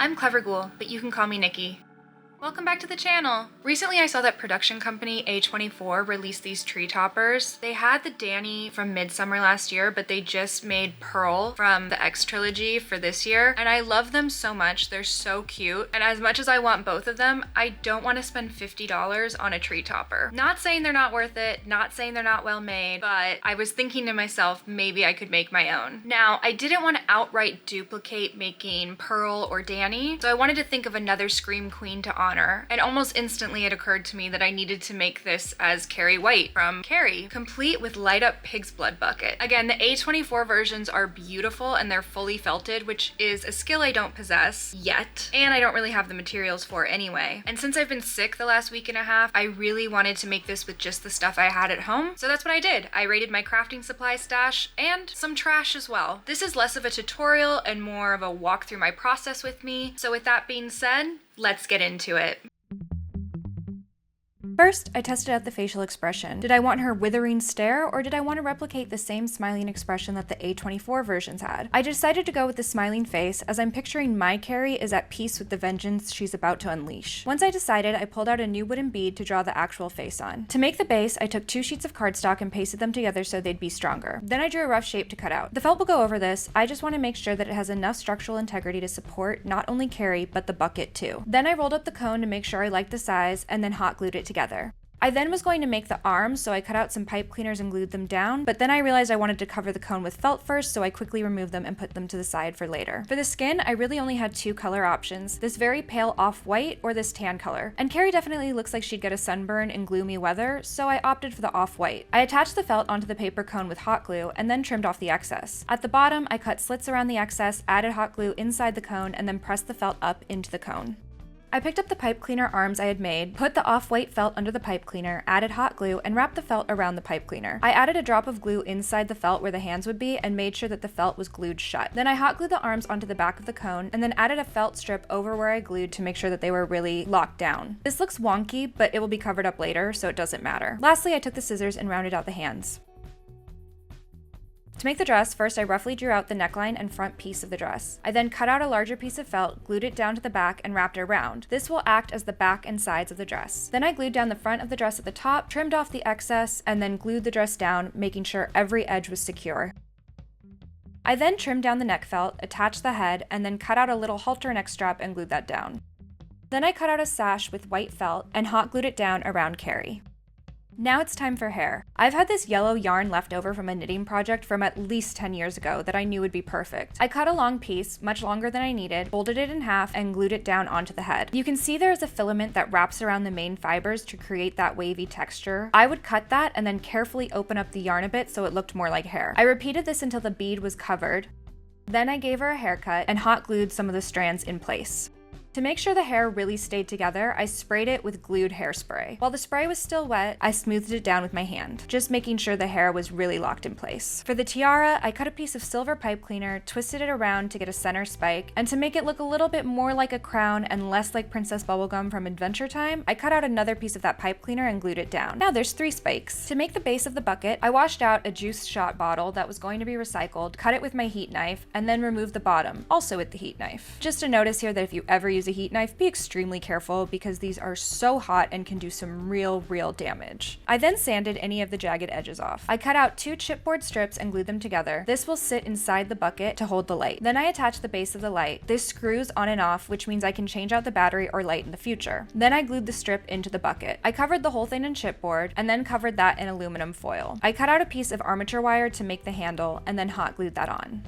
I'm Clever Ghoul, but you can call me Nikki. Welcome back to the channel! Recently I saw that production company A24 released these tree toppers. They had the Dani from Midsommar last year, but they just made Pearl from the X trilogy for this year, and I love them so much. They're so cute, and as much as I want both of them, I don't want to spend $50 on a tree topper. Not saying they're not worth it, not saying they're not well made, but I was thinking to myself, maybe I could make my own. Now, I didn't want to outright duplicate making Pearl or Dani, so I wanted to think of another Scream Queen to honor. And almost instantly it occurred to me that I needed to make this as Carrie White from Carrie, complete with light up pig's blood bucket. Again, the A24 versions are beautiful and they're fully felted, which is a skill I don't possess yet, and I don't really have the materials for anyway. And since I've been sick the last week and a half, I really wanted to make this with just the stuff I had at home, so that's what I did. I raided my crafting supply stash and some trash as well. This is less of a tutorial and more of a walk through my process with me, so with that being said, let's get into it. First, I tested out the facial expression. Did I want her withering stare, or did I want to replicate the same smiling expression that the A24 versions had? I decided to go with the smiling face, as I'm picturing my Carrie is at peace with the vengeance she's about to unleash. Once I decided, I pulled out a new wooden bead to draw the actual face on. To make the base, I took 2 sheets of cardstock and pasted them together so they'd be stronger. Then I drew a rough shape to cut out. The felt will go over this. I just want to make sure that it has enough structural integrity to support not only Carrie, but the bucket too. Then I rolled up the cone to make sure I liked the size, and then hot glued it together. I then was going to make the arms, so I cut out some pipe cleaners and glued them down, but then I realized I wanted to cover the cone with felt first, so I quickly removed them and put them to the side for later. For the skin, I really only had 2 color options, this very pale off-white or this tan color. And Carrie definitely looks like she'd get a sunburn in gloomy weather, so I opted for the off-white. I attached the felt onto the paper cone with hot glue and then trimmed off the excess. At the bottom, I cut slits around the excess, added hot glue inside the cone, and then pressed the felt up into the cone. I picked up the pipe cleaner arms I had made, put the off-white felt under the pipe cleaner, added hot glue, and wrapped the felt around the pipe cleaner. I added a drop of glue inside the felt where the hands would be and made sure that the felt was glued shut. Then I hot glued the arms onto the back of the cone and then added a felt strip over where I glued to make sure that they were really locked down. This looks wonky, but it will be covered up later, so it doesn't matter. Lastly, I took the scissors and rounded out the hands. To make the dress, first I roughly drew out the neckline and front piece of the dress. I then cut out a larger piece of felt, glued it down to the back, and wrapped it around. This will act as the back and sides of the dress. Then I glued down the front of the dress at the top, trimmed off the excess, and then glued the dress down, making sure every edge was secure. I then trimmed down the neck felt, attached the head, and then cut out a little halter neck strap and glued that down. Then I cut out a sash with white felt and hot glued it down around Carrie. Now it's time for hair. I've had this yellow yarn left over from a knitting project from at least 10 years ago that I knew would be perfect. I cut a long piece, much longer than I needed, folded it in half, and glued it down onto the head. You can see there is a filament that wraps around the main fibers to create that wavy texture. I would cut that and then carefully open up the yarn a bit so it looked more like hair. I repeated this until the bead was covered. Then I gave her a haircut and hot glued some of the strands in place. To make sure the hair really stayed together, I sprayed it with glued hairspray. While the spray was still wet, I smoothed it down with my hand, just making sure the hair was really locked in place. For the tiara, I cut a piece of silver pipe cleaner, twisted it around to get a center spike, and to make it look a little bit more like a crown and less like Princess Bubblegum from Adventure Time, I cut out another piece of that pipe cleaner and glued it down. Now there's 3 spikes. To make the base of the bucket, I washed out a juice shot bottle that was going to be recycled, cut it with my heat knife, and then removed the bottom, also with the heat knife. Just a notice here that if you ever use a heat knife, be extremely careful because these are so hot and can do some real damage. I then sanded any of the jagged edges off. I cut out 2 chipboard strips and glued them together. This will sit inside the bucket to hold the light. Then I attached the base of the light. This screws on and off, which means I can change out the battery or light in the future. Then I glued the strip into the bucket. I covered the whole thing in chipboard and then covered that in aluminum foil. I cut out a piece of armature wire to make the handle and then hot glued that on.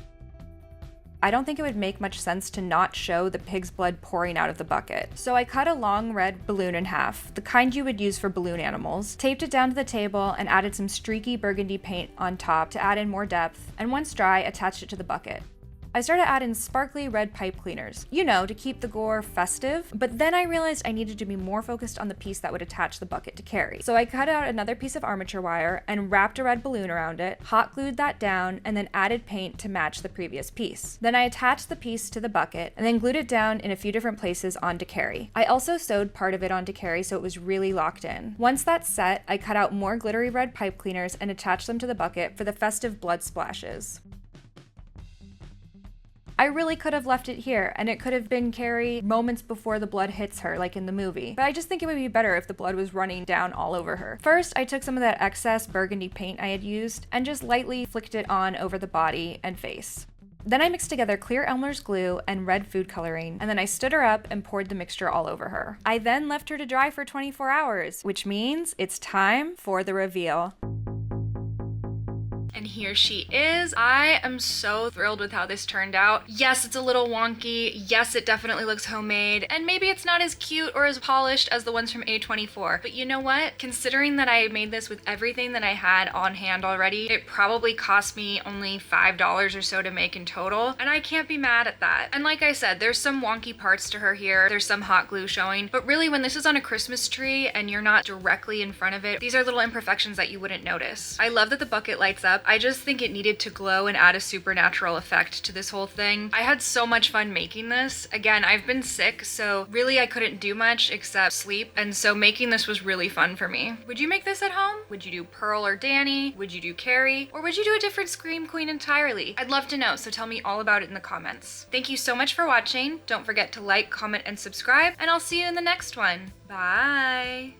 I don't think it would make much sense to not show the pig's blood pouring out of the bucket. So I cut a long red balloon in half, the kind you would use for balloon animals, taped it down to the table, and added some streaky burgundy paint on top to add in more depth, and once dry, attached it to the bucket. I started adding sparkly red pipe cleaners, you know, to keep the gore festive, but then I realized I needed to be more focused on the piece that would attach the bucket to Carrie. So I cut out another piece of armature wire and wrapped a red balloon around it, hot glued that down, and then added paint to match the previous piece. Then I attached the piece to the bucket and then glued it down in a few different places onto Carrie. I also sewed part of it onto Carrie so it was really locked in. Once that's set, I cut out more glittery red pipe cleaners and attached them to the bucket for the festive blood splashes. I really could have left it here, and it could have been Carrie moments before the blood hits her, like in the movie. But I just think it would be better if the blood was running down all over her. First, I took some of that excess burgundy paint I had used and just lightly flicked it on over the body and face. Then I mixed together clear Elmer's glue and red food coloring, and then I stood her up and poured the mixture all over her. I then left her to dry for 24 hours, which means it's time for the reveal. And here she is. I am so thrilled with how this turned out. Yes, it's a little wonky. Yes, it definitely looks homemade. And maybe it's not as cute or as polished as the ones from A24. But you know what? Considering that I made this with everything that I had on hand already, it probably cost me only $5 or so to make in total. And I can't be mad at that. And like I said, there's some wonky parts to her here. There's some hot glue showing. But really, when this is on a Christmas tree and you're not directly in front of it, these are little imperfections that you wouldn't notice. I love that the bucket lights up. I just think it needed to glow and add a supernatural effect to this whole thing. I had so much fun making this. Again, I've been sick, so really I couldn't do much except sleep, and so making this was really fun for me. Would you make this at home? Would you do Pearl or Dani? Would you do Carrie? Or would you do a different Scream Queen entirely? I'd love to know, so tell me all about it in the comments. Thank you so much for watching. Don't forget to like, comment, and subscribe, and I'll see you in the next one. Bye!